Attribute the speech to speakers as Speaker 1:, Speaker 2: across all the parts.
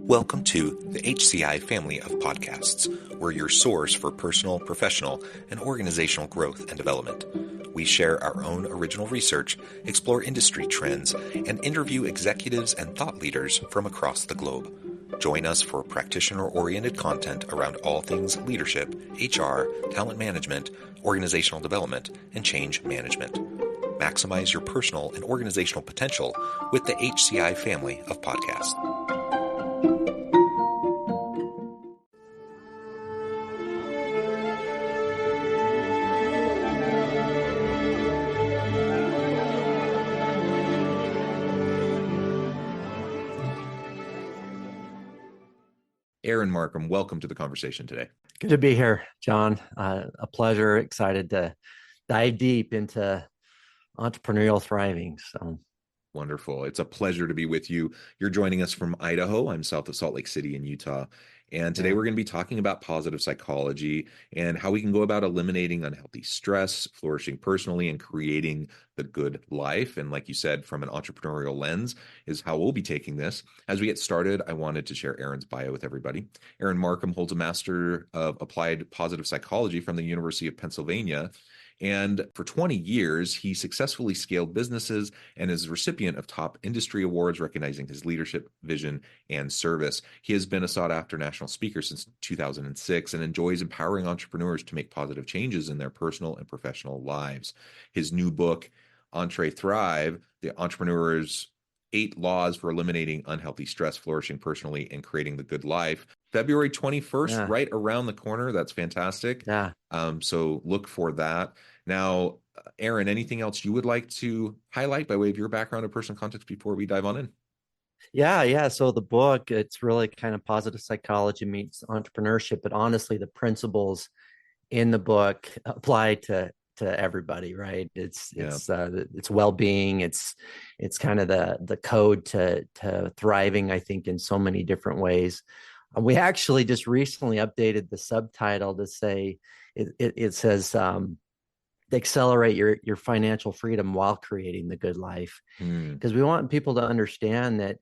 Speaker 1: Welcome to the HCI family of podcasts. We're your source for personal, professional, and organizational growth and development. We share our own original research, explore industry trends, and interview executives and thought leaders from across the globe. Join us for practitioner-oriented content around all things leadership, HR, talent management, organizational development, and change management. Maximize your personal and organizational potential with the HCI family of podcasts. Aaron Marcum, welcome to the conversation today.
Speaker 2: Good to be here, John. A pleasure. Excited to dive deep into entrepreneurial thriving. So
Speaker 1: wonderful. It's a pleasure to be with you. You're joining us from Idaho. I'm south of Salt Lake City in Utah. And today we're going to be talking about positive psychology and how we can go about eliminating unhealthy stress, flourishing personally, and creating the good life. And like you said, from an entrepreneurial lens is how we'll be taking this. As we get started, I wanted to share Aaron's bio with everybody. Aaron Marcum holds a Master of Applied Positive Psychology from the University of Pennsylvania. And for 20 years, he successfully scaled businesses and is a recipient of top industry awards recognizing his leadership, vision, and service. He has been a sought-after national speaker since 2006 and enjoys empowering entrepreneurs to make positive changes in their personal and professional lives. His new book, Entre Thrive, The Entrepreneur's 8 Laws for Eliminating Unhealthy Stress, Flourishing Personally, and Creating the Good Life. February 21st, right around the corner. That's fantastic.
Speaker 2: Yeah.
Speaker 1: So look for that. Now, Aaron, anything else you would like to highlight by way of your background or personal context before we dive on in?
Speaker 2: Yeah. So the book, it's really kind of positive psychology meets entrepreneurship, but honestly, the principles in the book apply to everybody, right? It's well-being. It's kind of the code to thriving, I think, in so many different ways. We actually just recently updated the subtitle to say it says accelerate your financial freedom while creating the good life, because we want people to understand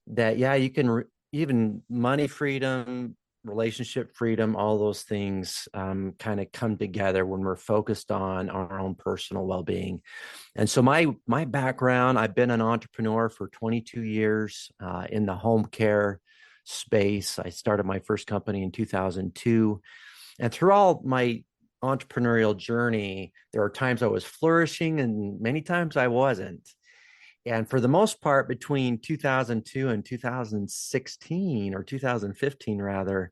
Speaker 2: that you can even money freedom, relationship freedom, all those things kind of come together when we're focused on our own personal well-being. And so my background, I've been an entrepreneur for 22 years in the home care space. I started my first company in 2002. And through all my entrepreneurial journey, there are times I was flourishing and many times I wasn't. And for the most part, between 2002 and 2016 or 2015, rather,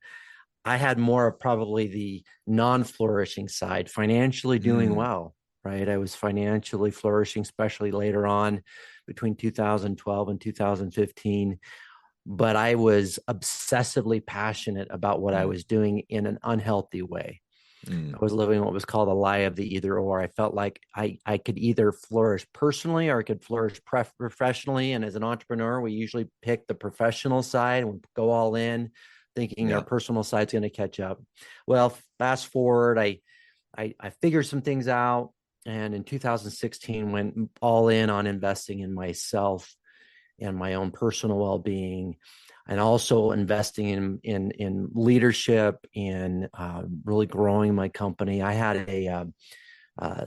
Speaker 2: I had more of probably the non-flourishing side, financially doing well, right? I was financially flourishing, especially later on between 2012 and 2015. But I was obsessively passionate about what I was doing in an unhealthy way. I was living what was called a lie of the either or. I felt like I could either flourish personally or I could flourish professionally. And as an entrepreneur, we usually pick the professional side and go all in, thinking our personal side's going to catch up. Well, fast forward, I figured some things out, and in 2016 went all in on investing in myself and my own personal well-being, and also investing in leadership and really growing my company. I had a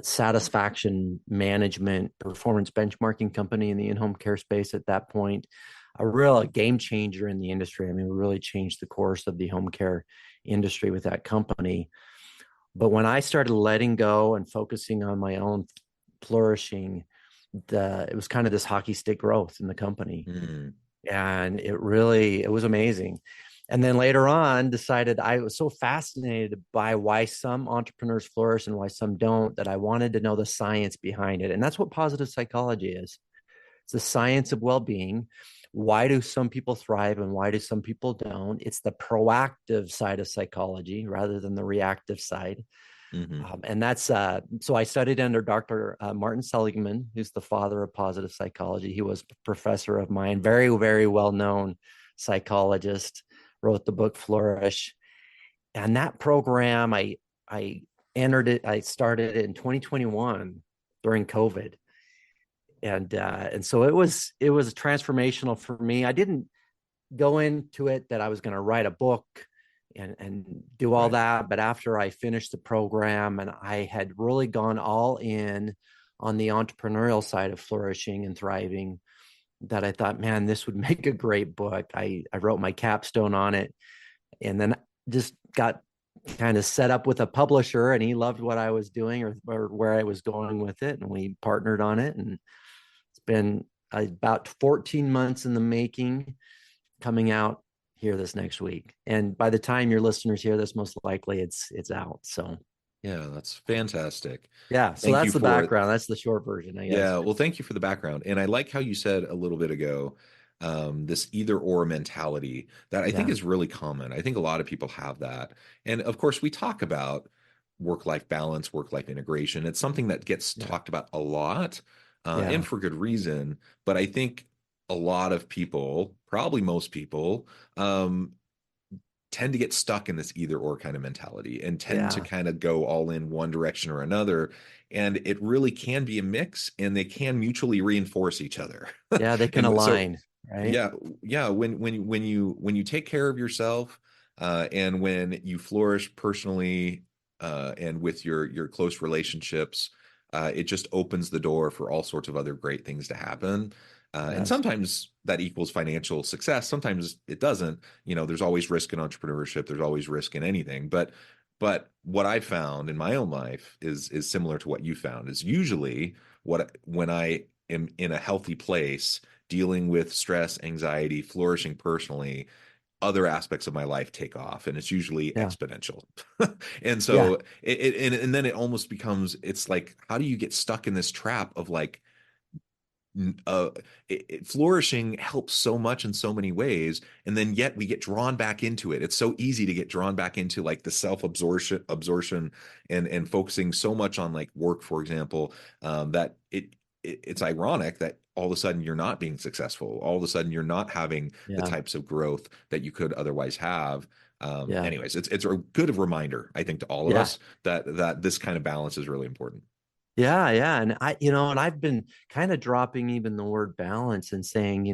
Speaker 2: satisfaction management performance benchmarking company in the in-home care space at that point, a real game changer in the industry. I mean, we really changed the course of the home care industry with that company. But when I started letting go and focusing on my own flourishing, it was kind of this hockey stick growth in the company. And it was amazing. And then later on decided I was so fascinated by why some entrepreneurs flourish and why some don't, that I wanted to know the science behind it. And that's what positive psychology is. It's the science of well-being. Why do some people thrive and why do some people don't? It's the proactive side of psychology rather than the reactive side. And that's so I studied under Dr. Martin Seligman, who's the father of positive psychology. He was a professor of mine, very, very well-known psychologist, wrote the book Flourish. And that program, I entered it, I started it in 2021 during COVID. And so it was transformational for me. I didn't go into it that I was going to write a book and do all
Speaker 1: Right.
Speaker 2: that. But after I finished the program and I had really gone all in on the entrepreneurial side of flourishing and thriving, that I thought, man, this would make a great book. I wrote my capstone on it, and then just got kind of set up with a publisher, and he loved what I was doing, or where I was going with it, and we partnered on it. And it's been about 14 months in the making, coming out here this next week. And by the time your listeners hear this, most likely it's out. So
Speaker 1: Yeah, that's fantastic.
Speaker 2: yeah, so
Speaker 1: Thank you
Speaker 2: that's the
Speaker 1: for
Speaker 2: background. That's the short version, I guess.
Speaker 1: Yeah, well, thank you for the background. And I like how you said a little bit ago, this either or mentality that I think
Speaker 2: Yeah,
Speaker 1: is really common. I think a lot of people have that. And of course, we talk about work-life balance, work-life integration. It's something that gets
Speaker 2: yeah,
Speaker 1: talked about a lot, and
Speaker 2: yeah,
Speaker 1: for good reason. But I think a lot of people, probably most people, tend to get stuck in this either or kind of mentality and tend to
Speaker 2: yeah,
Speaker 1: kind of go all in one direction or another. And it really can be a mix and they can mutually reinforce each other.
Speaker 2: yeah. They can
Speaker 1: And so,
Speaker 2: align, right?
Speaker 1: yeah, yeah, when you take care of yourself, and when you flourish personally, and with your close relationships, it just opens the door for all sorts of other great things to happen. And
Speaker 2: Yes,
Speaker 1: sometimes that equals financial success. Sometimes it doesn't. There's always risk in entrepreneurship. There's always risk in anything. But what I found in my own life is similar to what you found. Is usually when I am in a healthy place, dealing with stress, anxiety, flourishing personally, other aspects of my life take off, and it's usually
Speaker 2: yeah,
Speaker 1: exponential. And
Speaker 2: yeah,
Speaker 1: so and then it almost becomes, it's like, how do you get stuck in this trap of like, uh, flourishing helps so much in so many ways, and then yet we get drawn back into it. It's so easy to get drawn back into like the absorption and focusing so much on like work, for example, that it's ironic that all of a sudden you're not being successful. All of a sudden you're not having the
Speaker 2: yeah,
Speaker 1: types of growth that you could otherwise have.
Speaker 2: yeah,
Speaker 1: Anyways, it's a good reminder, I think, to all of
Speaker 2: yeah,
Speaker 1: us that this kind of balance is really important.
Speaker 2: yeah, yeah. And and I've been kind of dropping even the word balance and saying,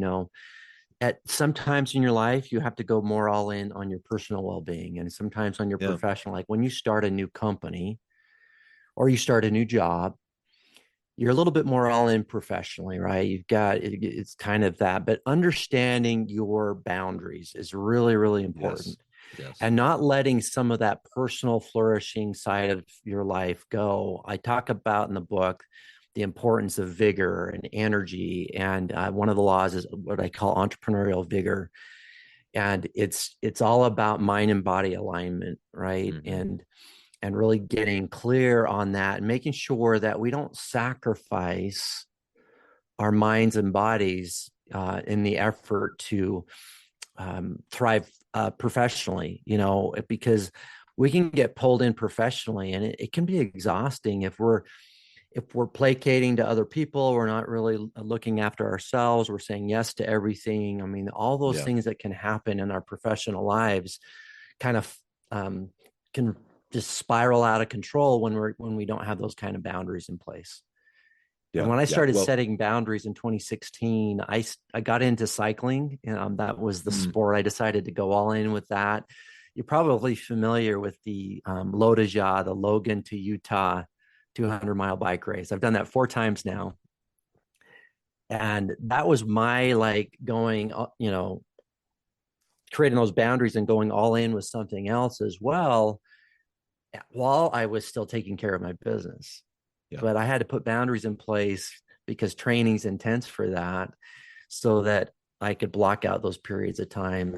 Speaker 2: at sometimes in your life you have to go more all in on your personal well-being, and sometimes on your
Speaker 1: Yeah.
Speaker 2: professional. Like when you start a new company or you start a new job, you're a little bit more all in professionally, right? You've got it's kind of that, but understanding your boundaries is really, really
Speaker 1: Yes.
Speaker 2: important,
Speaker 1: Yes.
Speaker 2: and not letting some of that personal flourishing side of your life go. I talk about in the book the importance of vigor and energy, and one of the laws is what I call entrepreneurial vigor, and it's all about mind and body alignment, right?
Speaker 1: Hmm.
Speaker 2: And really getting clear on that and making sure that we don't sacrifice our minds and bodies in the effort to thrive professionally, because we can get pulled in professionally, and it can be exhausting if we're placating to other people. We're not really looking after ourselves. We're saying yes to everything. I mean, all those
Speaker 1: Yeah.
Speaker 2: things that can happen in our professional lives kind of um, can just spiral out of control when we don't have those kind of boundaries in place. And
Speaker 1: Yeah.
Speaker 2: when I
Speaker 1: Yeah.
Speaker 2: started
Speaker 1: Well,
Speaker 2: setting boundaries in 2016, I got into cycling. That was the
Speaker 1: mm,
Speaker 2: sport. I decided to go all in with that. You're probably familiar with the Lodajah, the Logan to Utah 200-mile bike race. I've done that 4 times now, and that was my like going, creating those boundaries and going all in with something else as well, while I was still taking care of my business.
Speaker 1: yeah.
Speaker 2: But I had to put boundaries in place because training's intense for that, so that I could block out those periods of time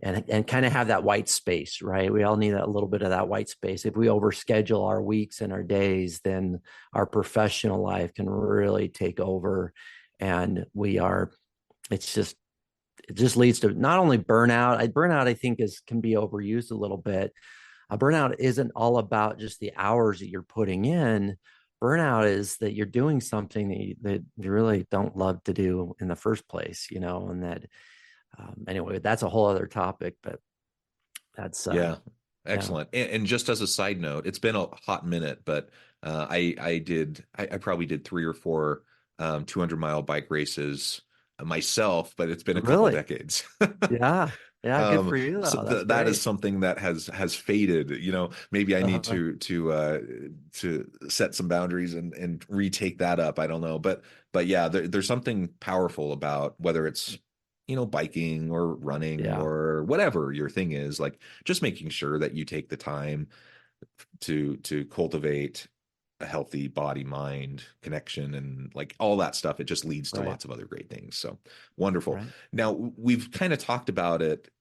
Speaker 2: and kind of have that white space, right? We all need a little bit of that white space. If we overschedule our weeks and our days, then our professional life can really take over, and it just leads to not only burnout. Burnout, I think, is can be overused a little bit. A burnout isn't all about just the hours that you're putting in. Burnout is that you're doing something that you really don't love to do in the first place, and that, anyway, that's a whole other topic, but that's,
Speaker 1: Yeah.
Speaker 2: yeah,
Speaker 1: Excellent. And just as a side note, it's been a hot minute, but I probably did 3 or 4 200-mile bike races myself, but it's been a couple
Speaker 2: Really?
Speaker 1: decades.
Speaker 2: Yeah. Yeah. Good for you
Speaker 1: So
Speaker 2: though. That's
Speaker 1: that is
Speaker 2: great.
Speaker 1: something that has faded. Maybe I need
Speaker 2: Uh-huh.
Speaker 1: to set some boundaries and retake that up. I don't know, but yeah, there's something powerful about whether it's biking or running
Speaker 2: Yeah.
Speaker 1: or whatever your thing is, like just making sure that you take the time to cultivate a healthy body mind connection and like all that stuff. It just leads to
Speaker 2: Right.
Speaker 1: lots of other great things. So wonderful.
Speaker 2: Right.
Speaker 1: Now we've kind of talked about it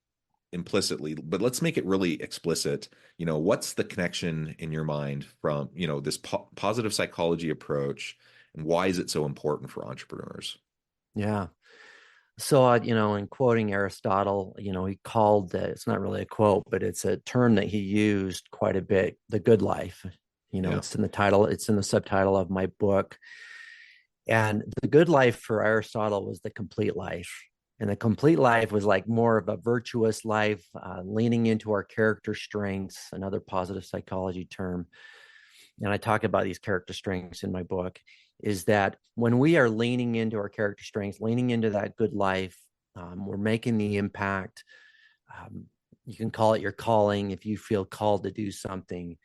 Speaker 1: implicitly, but let's make it really explicit. What's the connection in your mind from this positive psychology approach, and why is it so important for entrepreneurs?
Speaker 2: Yeah. So, in quoting Aristotle, he called it's not really a quote, but it's a term that he used quite a bit, the good life.
Speaker 1: Yeah.
Speaker 2: It's in the title, it's in the subtitle of my book. And the good life for Aristotle was the complete life. And the complete life was like more of a virtuous life, leaning into our character strengths, another positive psychology term. And I talk about these character strengths in my book, is that when we are leaning into our character strengths, leaning into that good life, we're making the impact. Um, you can call it your calling if you feel called to do something,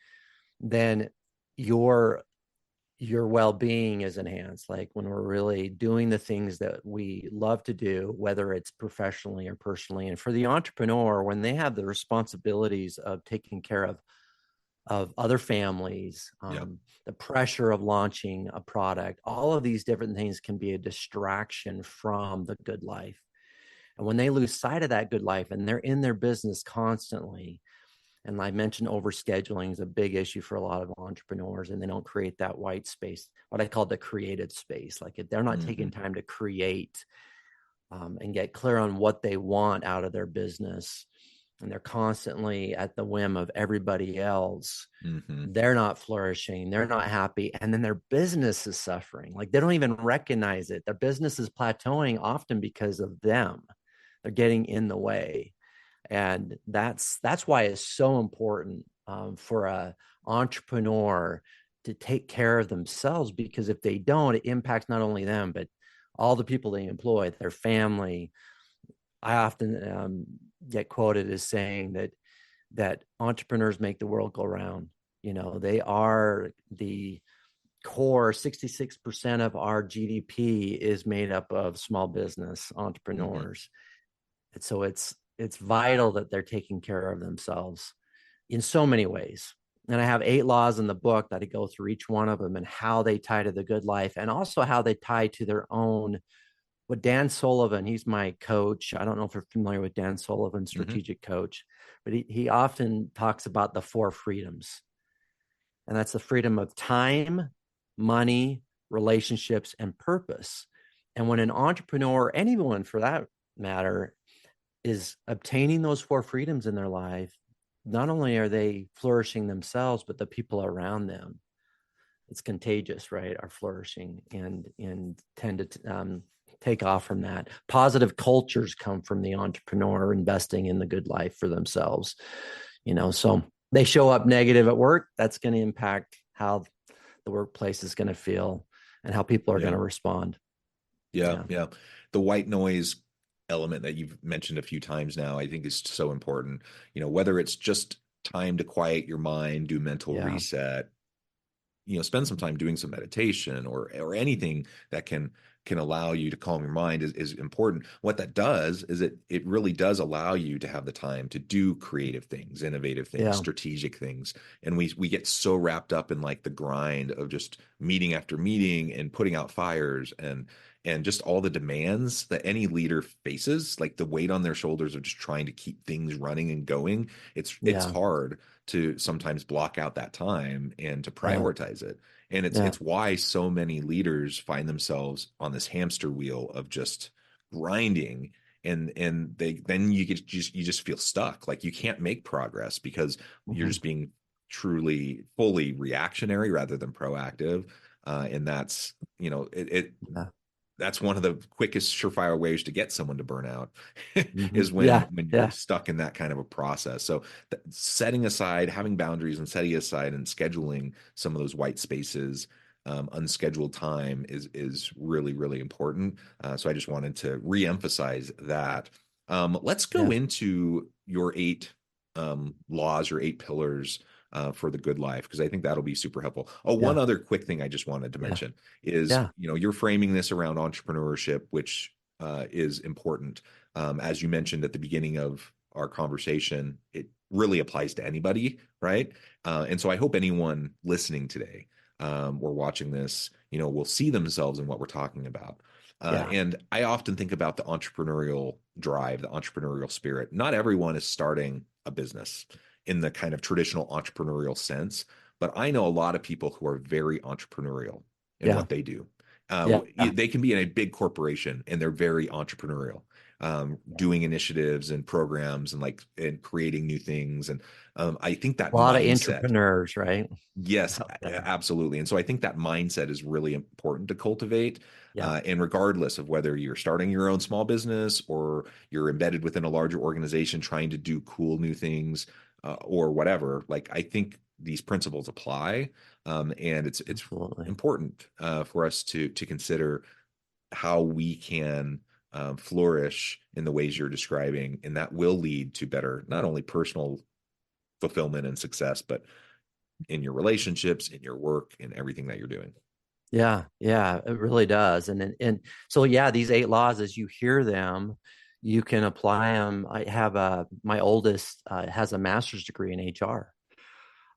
Speaker 2: then your your well-being is enhanced, like when we're really doing the things that we love to do, whether it's professionally or personally. And for the entrepreneur, when they have the responsibilities of taking care of other families,
Speaker 1: Yeah.
Speaker 2: the pressure of launching a product, all of these different things can be a distraction from the good life. And when they lose sight of that good life and they're in their business constantly, and I mentioned overscheduling is a big issue for a lot of entrepreneurs, and they don't create that white space, what I call the creative space. Like if they're not taking
Speaker 1: Hmm.
Speaker 2: time to create and get clear on what they want out of their business, and they're constantly at the whim of everybody else,
Speaker 1: Hmm.
Speaker 2: they're not flourishing, they're not happy, and then their business is suffering. Like they don't even recognize it. Their business is plateauing often because of them. They're getting in the way, and that's why it's so important for a entrepreneur to take care of themselves, because if they don't, it impacts not only them but all the people they employ, their family. I often get quoted as saying that entrepreneurs make the world go round. They are the core. 66% of our GDP is made up of small business
Speaker 1: Hmm.
Speaker 2: entrepreneurs. And so it's vital that they're taking care of themselves in so many ways. And I have 8 laws in the book that I go through each one of them and how they tie to the good life, and also how they tie to their own. What Dan Sullivan, he's my coach. I don't know if you're familiar with Dan Sullivan,
Speaker 1: Hmm.
Speaker 2: strategic coach, but he often talks about the 4 freedoms. And that's the freedom of time, money, relationships, and purpose. And when an entrepreneur, anyone for that matter, is obtaining those 4 freedoms in their life, not only are they flourishing themselves, but the people around them, it's contagious, right, are flourishing and tend to take off from that. Positive cultures come from the entrepreneur investing in the good life for themselves. So they show up negative at work, that's going to impact how the workplace is going to feel and how people are going
Speaker 1: Yeah.
Speaker 2: to respond.
Speaker 1: Yeah.
Speaker 2: Yeah.
Speaker 1: Yeah. The white noise element that you've mentioned a few times now, I think is so important. Whether it's just time to quiet your mind, do mental
Speaker 2: Yeah.
Speaker 1: reset, spend some time doing some meditation or anything that can allow you to calm your mind is important. What that does is it really does allow you to have the time to do creative things, innovative things,
Speaker 2: Yeah.
Speaker 1: strategic things. And we get so wrapped up in like the grind of just meeting after meeting and putting out fires and just all the demands that any leader faces, like the weight on their shoulders of just trying to keep things running and going. It's
Speaker 2: Yeah.
Speaker 1: hard to sometimes block out that time and to
Speaker 2: Yeah.
Speaker 1: prioritize it. And it's
Speaker 2: Yeah.
Speaker 1: it's why so many leaders find themselves on this hamster wheel of just grinding, and they then you just feel stuck. Like you can't make progress because you're
Speaker 2: Mm-hmm.
Speaker 1: just being truly fully reactionary rather than proactive. And that's
Speaker 2: Yeah.
Speaker 1: that's one of the quickest surefire ways to get someone to burn out
Speaker 2: Mm-hmm.
Speaker 1: is
Speaker 2: Yeah.
Speaker 1: when you're
Speaker 2: Yeah.
Speaker 1: stuck in that kind of a process. So setting aside, having boundaries and setting aside and scheduling some of those white spaces unscheduled time is really, really important. So I just wanted to reemphasize that. Let's go
Speaker 2: Yeah.
Speaker 1: into your eight laws or eight pillars for the good life, because I think that'll be super helpful. Oh, one
Speaker 2: Yeah.
Speaker 1: other quick thing I just wanted to
Speaker 2: Yeah.
Speaker 1: mention is,
Speaker 2: Yeah.
Speaker 1: you're framing this around entrepreneurship, which is important. As you mentioned at the beginning of our conversation, it really applies to anybody, right? And so I hope anyone listening today or watching this, will see themselves in what we're talking about.
Speaker 2: Yeah.
Speaker 1: And I often think about the entrepreneurial drive, the entrepreneurial spirit. Not everyone is starting a business in the kind of traditional entrepreneurial sense, but I know a lot of people who are very entrepreneurial in
Speaker 2: Yeah.
Speaker 1: what they do.
Speaker 2: Yeah.
Speaker 1: They can be in a big corporation and they're very entrepreneurial, doing initiatives and programs and creating new things. And I think that
Speaker 2: A lot of
Speaker 1: mindset.
Speaker 2: entrepreneurs, right?
Speaker 1: Yes,
Speaker 2: Out there.
Speaker 1: absolutely. And so I think that mindset is really important to cultivate.
Speaker 2: Yeah.
Speaker 1: And regardless of whether you're starting your own small business or you're embedded within a larger organization trying to do cool new things, or whatever, like I think these principles apply. And it's
Speaker 2: Absolutely.
Speaker 1: important for us to consider how we can flourish in the ways you're describing, and that will lead to better not only personal fulfillment and success, but in your relationships, in your work, in everything that you're doing.
Speaker 2: Yeah, yeah, it really does. And so yeah, these eight laws, as you hear them, you can apply them. I have my oldest has a master's degree in HR,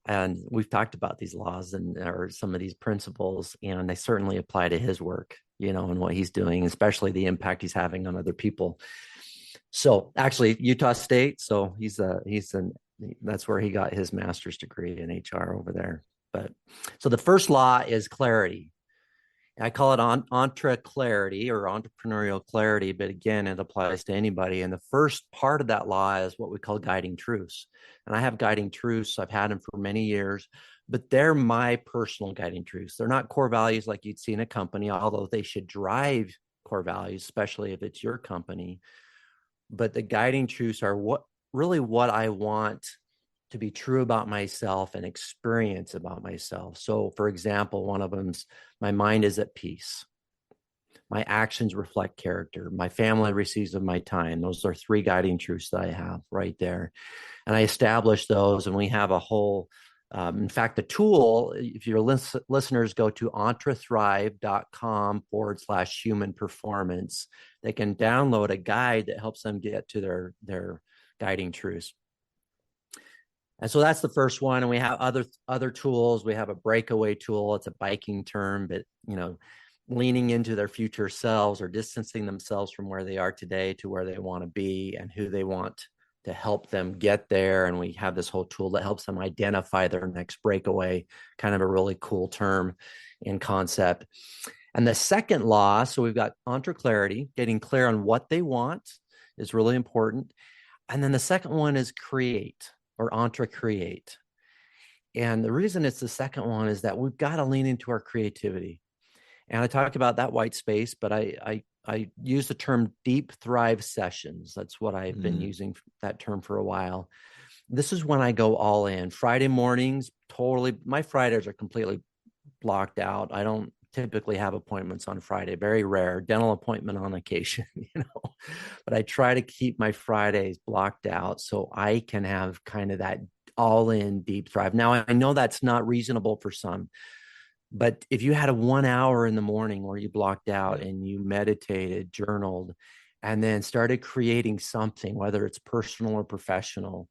Speaker 2: and we've talked about these laws and or some of these principles, and they certainly apply to his work, and what he's doing, especially the impact he's having on other people. So actually, Utah State. So that's where he got his master's degree in HR over there. But so the first law is clarity. I call it entre clarity or entrepreneurial clarity, but again, it applies to anybody. And the first part of that law is what we call guiding truths. And I have guiding truths. I've had them for many years, but they're my personal guiding truths. They're not core values like you'd see in a company, although they should drive core values, especially if it's your company. But the guiding truths are what I want to be true about myself and experience about myself. So, for example, one of them's my mind is at peace. My actions reflect character. My family receives of my time. Those are three guiding truths that I have right there. And I established those, and we have a whole, in fact, the tool, if your listeners go to entrethrive.com/human performance, they can download a guide that helps them get to their guiding truths. And so that's the first one. And we have other tools. We have a breakaway tool. It's a biking term, but leaning into their future selves or distancing themselves from where they are today to where they want to be and who they want to help them get there. And we have this whole tool that helps them identify their next breakaway, kind of a really cool term and concept. And the second law, so we've got entre clarity, getting clear on what they want is really important. And then the second one is create or entre create. And the reason it's the second one is that we've got to lean into our creativity. And I talk about that white space, but I use the term deep thrive sessions. That's what I've been using that term for a while. This is when I go all in. Friday mornings, totally, my Fridays are completely blocked out. I don't typically have appointments on Friday, very rare, dental appointment on occasion, but I try to keep my Fridays blocked out so I can have kind of that all in deep thrive. Now, I know that's not reasonable for some, but if you had a 1 hour in the morning where you blocked out and you meditated, journaled, and then started creating something, whether it's personal or professional,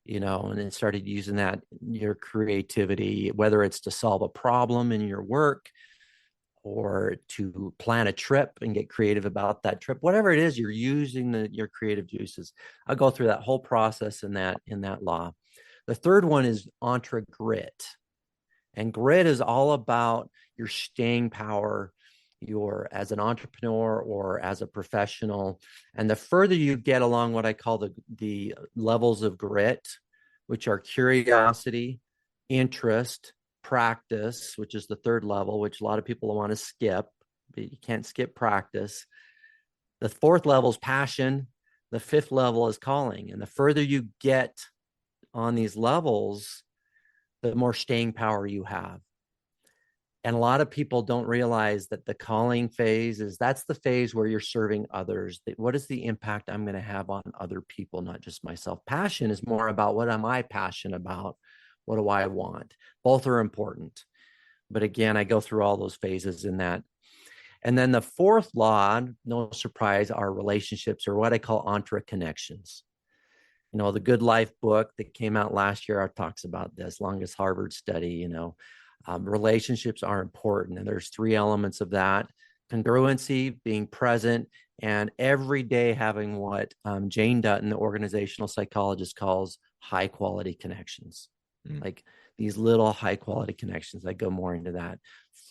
Speaker 2: and then started using that, your creativity, whether it's to solve a problem in your work or to plan a trip and get creative about that trip, whatever it is, you're using your creative juices. I'll go through that whole process in that law. The third one is entre grit. And grit is all about your staying power, as an entrepreneur or as a professional. And the further you get along what I call the levels of grit, which are curiosity, interest, practice, which is the third level, which a lot of people want to skip, but you can't skip practice. The fourth level is passion. The fifth level is calling. And the further you get on these levels, the more staying power you have. And a lot of people don't realize that the calling phase that's the phase where you're serving others. What is the impact I'm going to have on other people, not just myself? Passion is more about what am I passionate about? What do I want? Both are important. But again, I go through all those phases in that. And then the fourth law, no surprise, are relationships, or what I call entre connections. The Good Life book that came out last year talks about this, longest Harvard study. Relationships are important, and there's three elements of that: congruency, being present, and every day having what Jane Dutton, the organizational psychologist, calls high quality connections. Like these little high quality connections. I go more into that.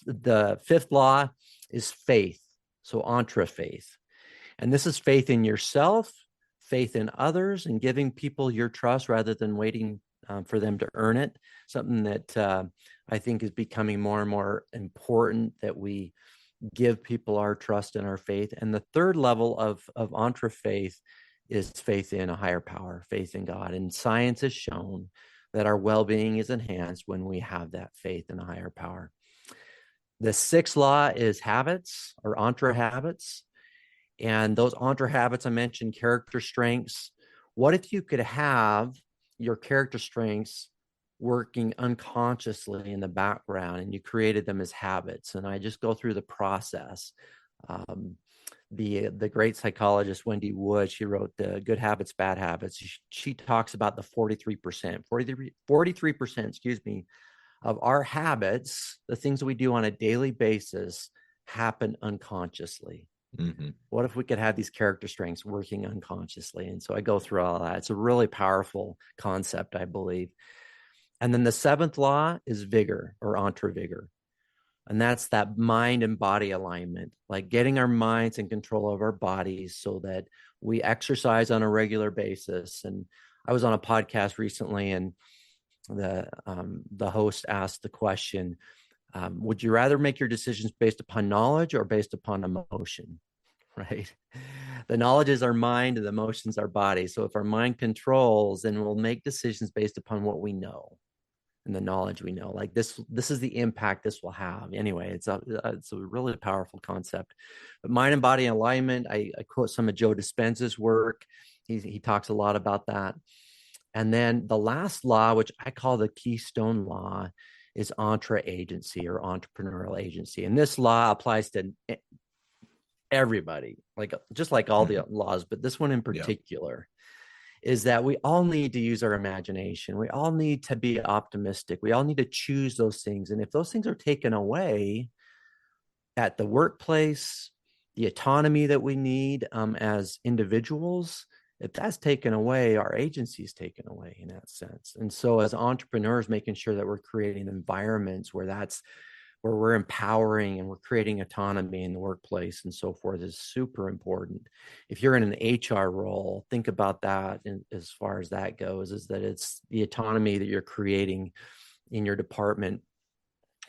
Speaker 2: The fifth law is faith. So entre faith. And this is faith in yourself, faith in others, and giving people your trust rather than waiting for them to earn it. Something that I think is becoming more and more important, that we give people our trust and our faith. And the third level of entre faith is faith in a higher power, faith in God. And science has shown that our well-being is enhanced when we have that faith in a higher power. The sixth law is habits, or entre habits. And those entre habits, I mentioned character strengths. What if you could have your character strengths working unconsciously in the background, and you created them as habits? And I just go through the process. The great psychologist Wendy Wood, she wrote the Good Habits, Bad Habits. She talks about the 43%, excuse me, of our habits, the things we do on a daily basis, happen unconsciously. Mm-hmm. What if we could have these character strengths working unconsciously? And so I go through all that. It's a really powerful concept, I believe. And then the seventh law is vigor, or entre vigor. And that's that mind and body alignment, like getting our minds in control of our bodies so that we exercise on a regular basis. And I was on a podcast recently, and the host asked the question, would you rather make your decisions based upon knowledge or based upon emotion? Right? The knowledge is our mind and the emotions our body. So if our mind controls, then we'll make decisions based upon what we know and the knowledge we know. Like this is the impact this will have. Anyway, it's a really powerful concept. But mind and body alignment, I quote some of Joe Dispenza's work. He talks a lot about that. And then the last law, which I call the keystone law, is entre agency, or entrepreneurial agency. And this law applies to everybody, just like all the laws, but this one in particular is that we all need to use our imagination. We all need to be optimistic. We all need to choose those things. And if those things are taken away at the workplace, the autonomy that we need as individuals, if that's taken away, our agency is taken away in that sense. And so as entrepreneurs, making sure that we're creating environments where we're empowering and we're creating autonomy in the workplace and so forth is super important. If you're in an HR role, think about that. And as far as that goes, is that it's the autonomy that you're creating in your department,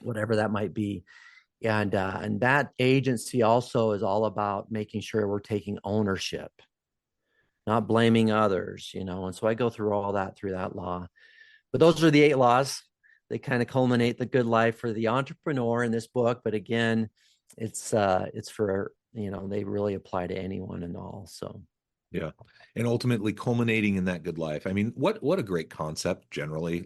Speaker 2: whatever that might be. And that agency also is all about making sure we're taking ownership, not blaming others, And so I go through all that through that law. But those are the 8 laws. They kind of culminate the good life for the entrepreneur in this book. But again, it's for, they really apply to anyone and all. So.
Speaker 1: Yeah. And ultimately culminating in that good life. I mean, what a great concept generally.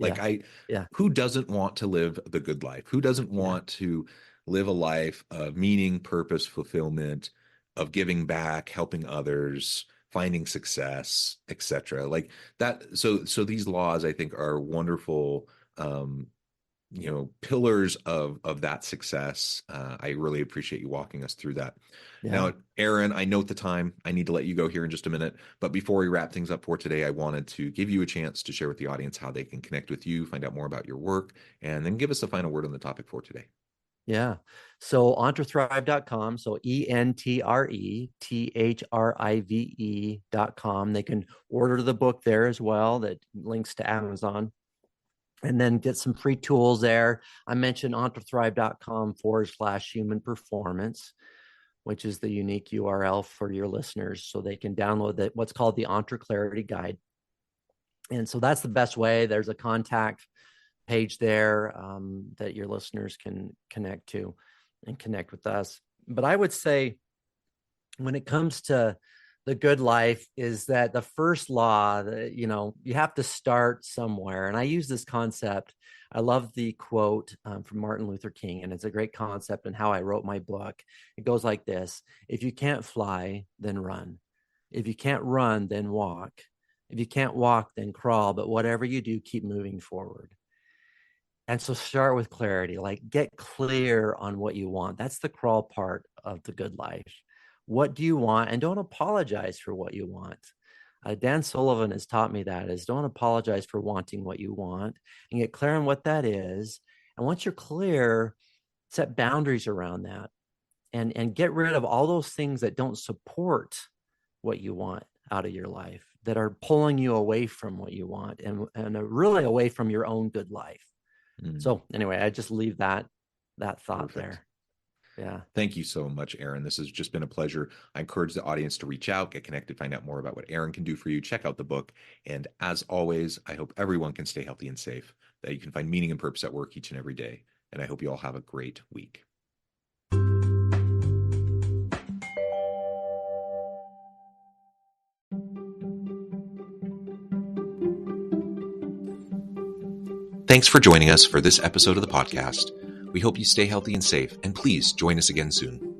Speaker 1: Who doesn't want to live the good life? Who doesn't want to live a life of meaning, purpose, fulfillment, of giving back, helping others, finding success, etc. Like that. So these laws, I think, are wonderful pillars of that success. I really appreciate you walking us through that. Yeah. Now, Aaron, I note the time. I need to let you go here in just a minute. But before we wrap things up for today, I wanted to give you a chance to share with the audience how they can connect with you, find out more about your work, and then give us a final word on the topic for today.
Speaker 2: Yeah. So entrethrive.com. So ENTRETHRIVE.com. They can order the book there as well. That links to Amazon. And then get some free tools there. I mentioned entrethrive.com/human performance, which is the unique URL for your listeners, so they can download what's called the Entre Clarity Guide. And so that's the best way. There's a contact page there that your listeners can connect to and connect with us. But I would say when it comes to the good life is that the first law, you have to start somewhere. And I use this concept. I love the quote from Martin Luther King, and it's a great concept in how I wrote my book. It goes like this: if you can't fly, then run. If you can't run, then walk. If you can't walk, then crawl. But whatever you do, keep moving forward. And so start with clarity, like get clear on what you want. That's the crawl part of the good life. What do you want? And don't apologize for what you want. Dan Sullivan has taught me that is don't apologize for wanting what you want and get clear on what that is. And once you're clear, set boundaries around that and get rid of all those things that don't support what you want out of your life, that are pulling you away from what you want and really away from your own good life. So anyway, I just leave that thought Perfect. There. Yeah.
Speaker 1: Thank you so much, Aaron. This has just been a pleasure. I encourage the audience to reach out, get connected, find out more about what Aaron can do for you. Check out the book. And as always, I hope everyone can stay healthy and safe, that you can find meaning and purpose at work each and every day. And I hope you all have a great week. Thanks for joining us for this episode of the podcast. We hope you stay healthy and safe, and please join us again soon.